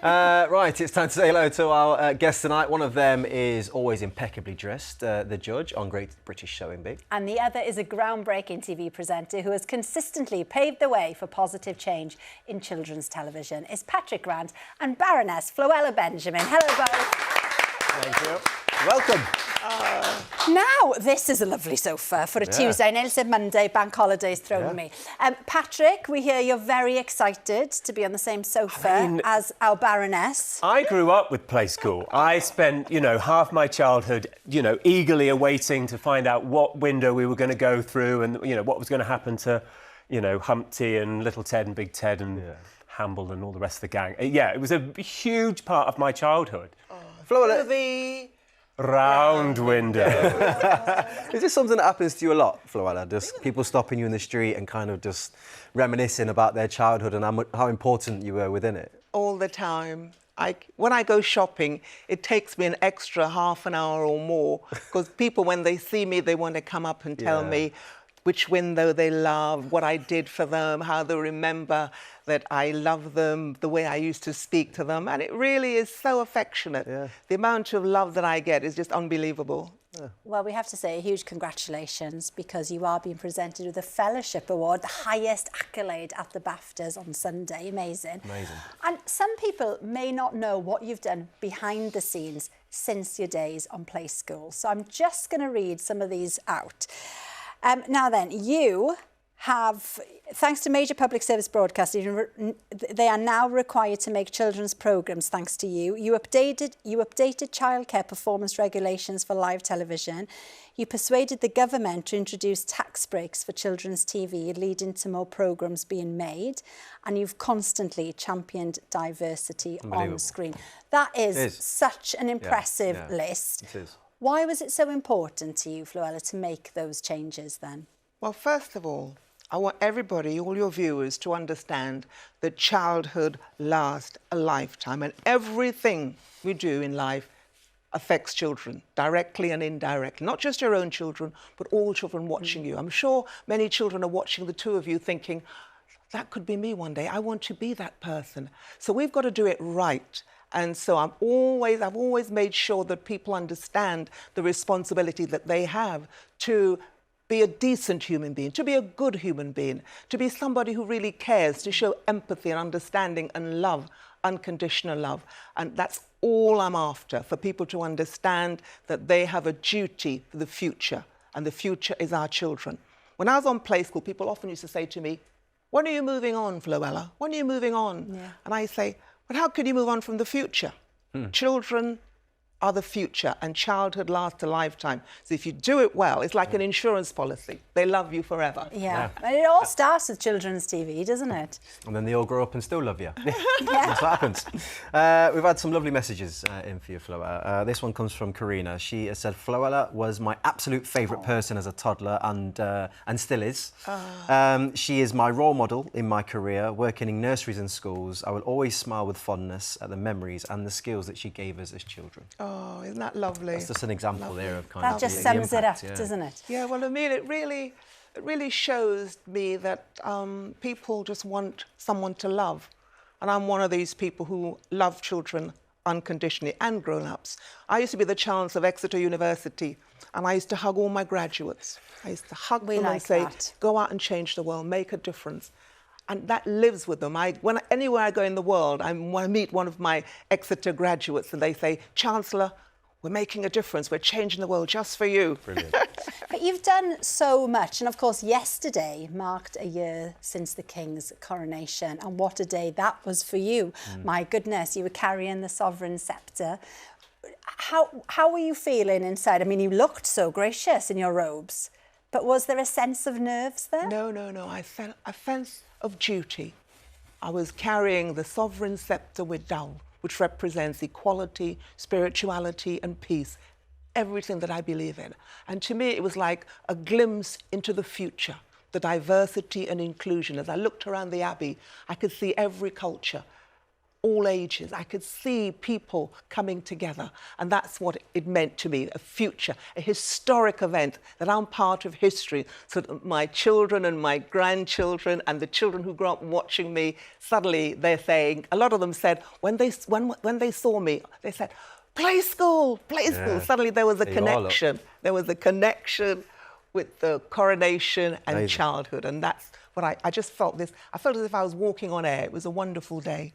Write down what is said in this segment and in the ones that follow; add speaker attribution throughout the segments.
Speaker 1: Right, it's time to say hello to our guests tonight. One of them is always impeccably dressed, the judge on Great British Sewing Bee.
Speaker 2: And the other is a groundbreaking TV presenter who has consistently paved the way for positive change in children's television. It's Patrick Grant and Baroness Floella Benjamin. Hello, both.
Speaker 1: Thank you. Welcome.
Speaker 2: Now, this is a lovely sofa for a Tuesday. Neil said Monday, bank holidays thrown me. Patrick, we hear you're very excited to be on the same sofa as our Baroness.
Speaker 3: I grew up with Play School. I spent, half my childhood, eagerly awaiting to find out what window we were going to go through and, what was going to happen to, Humpty and Little Ted and Big Ted and Hamble and all the rest of the gang. It was a huge part of my childhood.
Speaker 1: Floella,
Speaker 4: The
Speaker 3: round window.
Speaker 1: is this something that happens to you a lot, Floella? Just people stopping you in the street and kind of just reminiscing about their childhood and how important you were within it?
Speaker 4: all the time. When I go shopping, it takes me an extra half an hour or more because people, when they see me, they want to come up and tell me which window they love, what I did for them, how they remember that I love them, the way I used to speak to them. And it really is so affectionate. The amount of love that I get is just unbelievable.
Speaker 2: Well, we have to say a huge congratulations because you are being presented with a Fellowship Award, the highest accolade at the BAFTAs on Sunday. Amazing. Amazing. And some people may not know what you've done behind the scenes since your days on Play School. So I'm just going to read some of these out. Now then, you have, thanks to major public service broadcasting, they are now required to make children's programmes thanks to you. You updated childcare performance regulations for live television. You persuaded the government to introduce tax breaks for children's TV, leading to more programmes being made. And you've constantly championed diversity on screen. That is such an impressive list.
Speaker 1: It is.
Speaker 2: Why was it so important to you, Floella, to make those changes then?
Speaker 4: Well, first of all, I want everybody, all your viewers, to understand that childhood lasts a lifetime and everything we do in life affects children, directly and indirectly. Not just your own children, but all children watching you. I'm sure many children are watching the two of you thinking, that could be me one day. I want to be that person. So we've got to do it right. And so I've always made sure that people understand the responsibility that they have to be a decent human being, to be a good human being, to be somebody who really cares, to show empathy and understanding and love, unconditional love. And that's all I'm after, for people to understand that they have a duty for the future, and the future is our children. When I was on Play School, people often used to say to me, when are you moving on, Floella? When are you moving on? Yeah. And I say, but how can you move on from the future? Children are the future, and childhood lasts a lifetime. So if you do it well, it's like an insurance policy. They love you forever.
Speaker 2: Yeah. And it all starts with children's TV, doesn't it?
Speaker 1: And then they all grow up and still love you. That's what happens. We've had some lovely messages in for you, Floella. This one comes from Karina. She has said, Floella was my absolute favourite person as a toddler and still is. She is my role model in my career, working in nurseries and schools. I will always smile with fondness at the memories and the skills that she gave us as children.
Speaker 4: Oh, isn't that lovely?
Speaker 1: That's just an example there of kind of
Speaker 2: that just
Speaker 1: the
Speaker 2: sums
Speaker 1: impact,
Speaker 2: it up, doesn't it?
Speaker 4: Yeah, well, I mean, it really shows me that people just want someone to love. And I'm one of these people who love children unconditionally and grown-ups. I used to be the Chancellor of Exeter University, and I used to hug all my graduates. I used to hug them and say, go out and change the world, make a difference. And that lives with them. Anywhere I go in the world, I meet one of my Exeter graduates and they say, Chancellor, we're making a difference. We're changing the world just for you.
Speaker 1: Brilliant.
Speaker 2: But you've done so much. And of course, yesterday marked a year since the King's coronation. And what a day that was for you. My goodness, you were carrying the sovereign sceptre. How were you feeling inside? I mean, you looked so gracious in your robes. But was there a sense of nerves there?
Speaker 4: No. I felt a sense of duty. I was carrying the sovereign sceptre with Dao, which represents equality, spirituality and peace, everything that I believe in. And to me, it was like a glimpse into the future, the diversity and inclusion. As I looked around the Abbey, I could see every culture. all ages. I could see people coming together, and that's what it meant to me, a future, a historic event, that I'm part of history, so that my children and my grandchildren and the children who grew up watching me, suddenly they're saying, a lot of them said, when they saw me, they said, play school, play school. Suddenly there was a connection. There was a connection with the coronation and childhood, and that's what I just felt this. I felt as if I was walking on air. It was a wonderful day.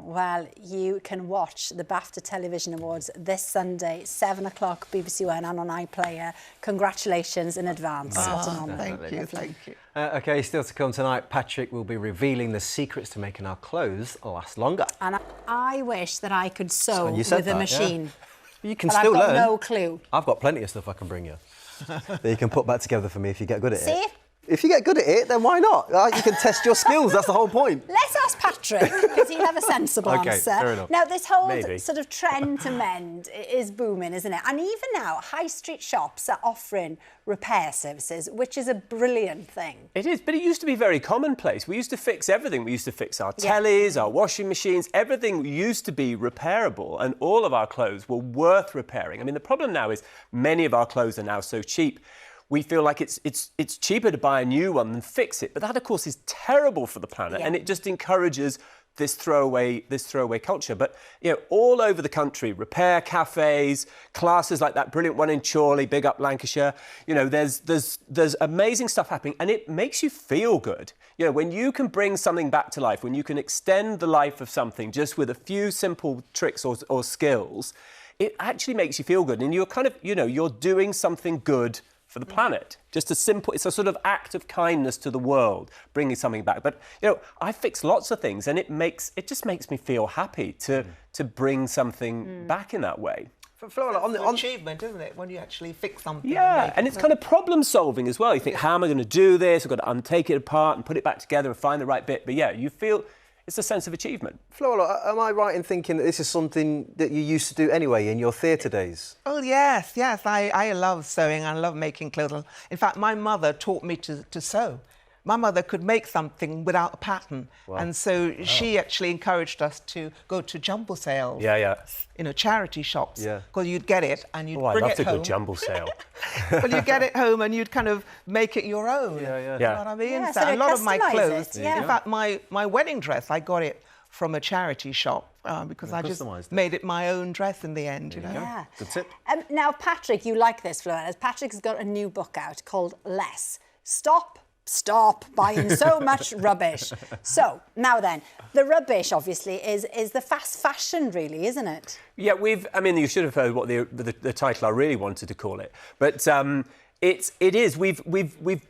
Speaker 2: Well, you can watch the BAFTA Television Awards this Sunday, 7 o'clock, BBC One and on iPlayer. Congratulations in advance. What an honour.
Speaker 4: Thank you, thank you.
Speaker 1: OK, still to come tonight, Patrick will be revealing the secrets to making our clothes last longer.
Speaker 2: And I wish that I could sew with a machine.
Speaker 1: Yeah. You can
Speaker 2: but
Speaker 1: still
Speaker 2: I've got
Speaker 1: learn.
Speaker 2: no clue.
Speaker 1: I've got plenty of stuff I can bring you that you can put back together for me if you get good at it.
Speaker 2: See?
Speaker 1: If you get good at it, then why not? You can test your skills, that's the whole point.
Speaker 2: Let's ask Patrick, because he'll have a sensible answer.
Speaker 1: Fair enough.
Speaker 2: Now, this whole sort of trend to mend is booming, isn't it? And even now, high street shops are offering repair services, which is a brilliant thing.
Speaker 3: It is, but it used to be very commonplace. We used to fix everything. We used to fix our tellies, our washing machines. Everything used to be repairable, and all of our clothes were worth repairing. I mean, the problem now is many of our clothes are now so cheap. We feel like it's cheaper to buy a new one than fix it. But that, of course, is terrible for the planet, and it just encourages this throwaway culture. But, you know, all over the country, repair cafes, classes like that brilliant one in Chorley, big up Lancashire, you know, there's amazing stuff happening, and it makes you feel good. You know, when you can bring something back to life, when you can extend the life of something just with a few simple tricks or skills, it actually makes you feel good. And you're kind of, you know, you're doing something good for the planet. Just a simple, it's a sort of act of kindness to the world, bringing something back. But, you know, I fix lots of things, and it just makes me feel happy to bring something back in that way.
Speaker 4: Floella, on the achievement, isn't it? When you actually fix something.
Speaker 3: Yeah, and it's kind of problem solving as well. You think, how am I going to do this? I've got to untake it apart and put it back together and find the right bit. But yeah, you feel it's a sense of achievement.
Speaker 1: Floella, am I right in thinking that this is something that you used to do anyway in your theatre days?
Speaker 4: Oh, yes. I love sewing. I love making clothes. In fact, my mother taught me to sew. My mother could make something without a pattern. Wow. And so she actually encouraged us to go to jumble sales.
Speaker 3: Yeah.
Speaker 4: You know, charity shops. Yeah. Because you'd get it and you'd bring it home.
Speaker 3: I loved a good jumble sale.
Speaker 4: Well, you'd get it home and you'd kind of make it your own.
Speaker 1: Yeah.
Speaker 4: You know what I mean?
Speaker 2: Yeah,
Speaker 4: so
Speaker 2: so
Speaker 4: a lot of my clothes,
Speaker 2: in
Speaker 4: fact, my wedding dress, I got it from a charity shop because I just made it my own dress in the end, you know.
Speaker 2: Yeah.
Speaker 1: Good tip.
Speaker 2: Now, Patrick, you like this, Floella. Patrick has got a new book out called Less. Stop buying so much rubbish. So, now then, the rubbish, obviously, is the fast fashion, really, isn't it?
Speaker 3: Yeah, you should have heard what the title I really wanted to call it. But it is. We've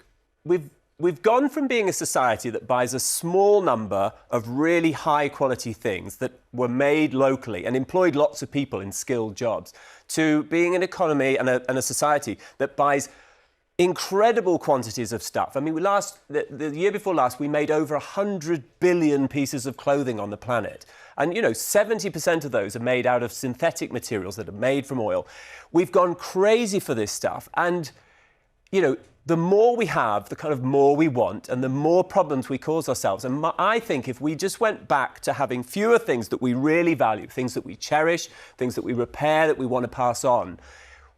Speaker 3: gone from being a society that buys a small number of really high-quality things that were made locally and employed lots of people in skilled jobs, to being an economy and a society that buys incredible quantities of stuff. I mean, the year before last, we made over 100 billion pieces of clothing on the planet. And, you know, 70% of those are made out of synthetic materials that are made from oil. We've gone crazy for this stuff. And, you know, the more we have, the kind of more we want, and the more problems we cause ourselves. And I think if we just went back to having fewer things that we really value, things that we cherish, things that we repair, that we want to pass on,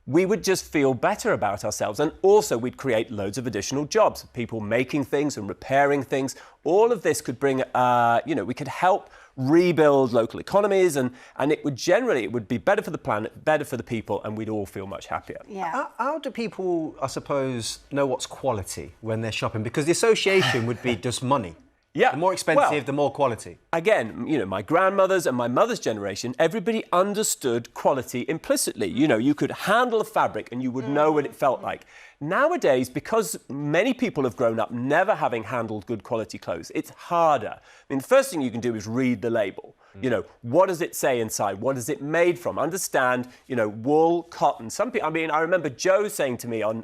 Speaker 3: we would just feel better about ourselves. And also we'd create loads of additional jobs, people making things and repairing things. All of this could bring, we could help rebuild local economies, and it would be better for the planet, better for the people, and we'd all feel much happier.
Speaker 2: Yeah.
Speaker 1: How do people, I suppose, know what's quality when they're shopping? Because the association would be just money.
Speaker 3: Yeah.
Speaker 1: The more expensive, the more quality.
Speaker 3: Again, you know, my grandmother's and my mother's generation, everybody understood quality implicitly. You know, you could handle a fabric and you would know what it felt like. Nowadays, because many people have grown up never having handled good quality clothes, it's harder. I mean, the first thing you can do is read the label. You know, what does it say inside? What is it made from? Understand, you know, wool, cotton. Some people, I mean, I remember Joe saying to me on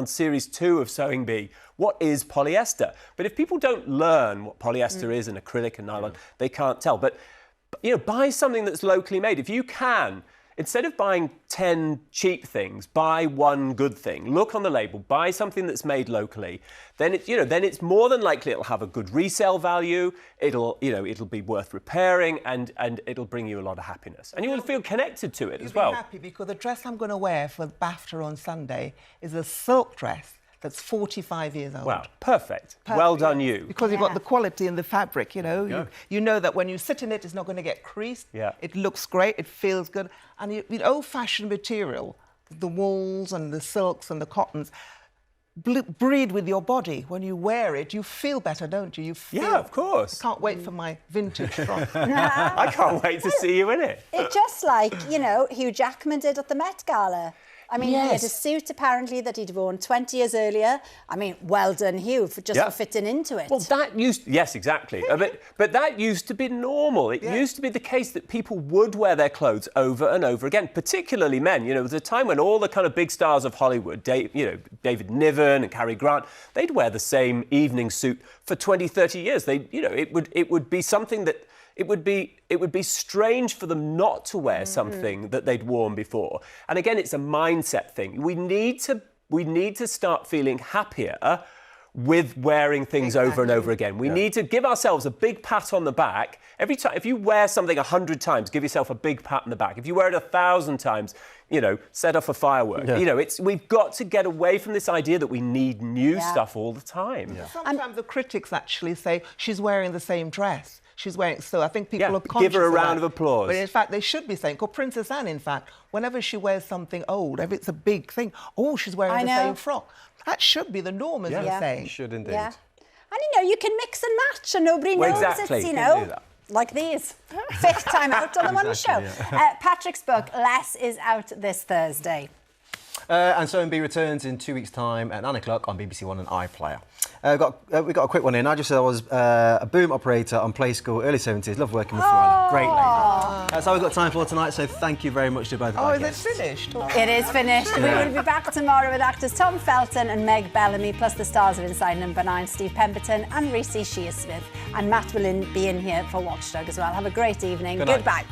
Speaker 3: series 2 of Sewing Bee, what is polyester? But if people don't learn what polyester is and acrylic and nylon, they can't tell. But, you know, buy something that's locally made. If you can, instead of buying 10 cheap things, buy one good thing. Look on the label, buy something that's made locally. Then it's more than likely it'll have a good resale value. It'll be worth repairing, and it'll bring you a lot of happiness. And you will feel connected to it as well.
Speaker 4: You'll be happy because the dress I'm going to wear for BAFTA on Sunday is a silk dress that's 45 years old.
Speaker 3: Wow, perfect. Well done, you.
Speaker 4: Because you've got the quality in the fabric, you know. You know that when you sit in it, it's not going to get creased.
Speaker 3: Yeah.
Speaker 4: It looks great, it feels good. And the old-fashioned material, the wools and the silks and the cottons, breed with your body. When you wear it, you feel better, don't you? You feel,
Speaker 3: yeah, of course.
Speaker 4: I can't wait for my vintage frock.
Speaker 3: I can't wait to see you in it.
Speaker 2: It's just like, you know, Hugh Jackman did at the Met Gala. I mean,
Speaker 3: Yes.
Speaker 2: he had a suit, apparently, that he'd worn 20 years earlier. I mean, well done, Hugh, for fitting into it.
Speaker 3: Well, yes, exactly. But that used to be normal. It used to be the case that people would wear their clothes over and over again, particularly men. You know, there was a time when all the kind of big stars of Hollywood, David Niven and Cary Grant, they'd wear the same evening suit for 20, 30 years. It would be something that it would be strange for them not to wear something that they'd worn before. And again, it's a mindset thing. We need to start feeling happier with wearing things over and over again. We need to give ourselves a big pat on the back. Every time, if you wear something 100 times, give yourself a big pat on the back. If you wear it 1,000 times, set off a firework. Yeah. We've got to get away from this idea that we need new stuff all the time. Yeah.
Speaker 4: Sometimes the critics actually say she's wearing the same dress. She's wearing, so I think people are conscious
Speaker 3: give her a
Speaker 4: of
Speaker 3: round
Speaker 4: that.
Speaker 3: of applause.
Speaker 4: But in fact, they should be saying, because Princess Anne, in fact, whenever she wears something old, if it's a big thing, she's wearing the same frock. That should be the norm, as you're saying.
Speaker 1: It should indeed.
Speaker 2: Yeah. And, you can mix and match and nobody knows
Speaker 3: exactly.
Speaker 2: it's, like these. Fifth time out on the One Show. Yeah. Patrick's book, Less, is out this Thursday.
Speaker 1: And So and Be returns in 2 weeks' time at 9 o'clock on BBC One and iPlayer. We got a quick one in. I just said I was a boom operator on Play School, early 70s. Love working with Floella. Great lady. That's all we've got time for tonight, so thank you very much to both of our guests.
Speaker 4: Is it finished?
Speaker 2: It is finished. We will be back tomorrow with actors Tom Felton and Meg Bellamy, plus the stars of Inside Number 9, Steve Pemberton and Reece Shearsmith. And Matt will be in here for Watchdog as well. Have a great evening. Goodbye.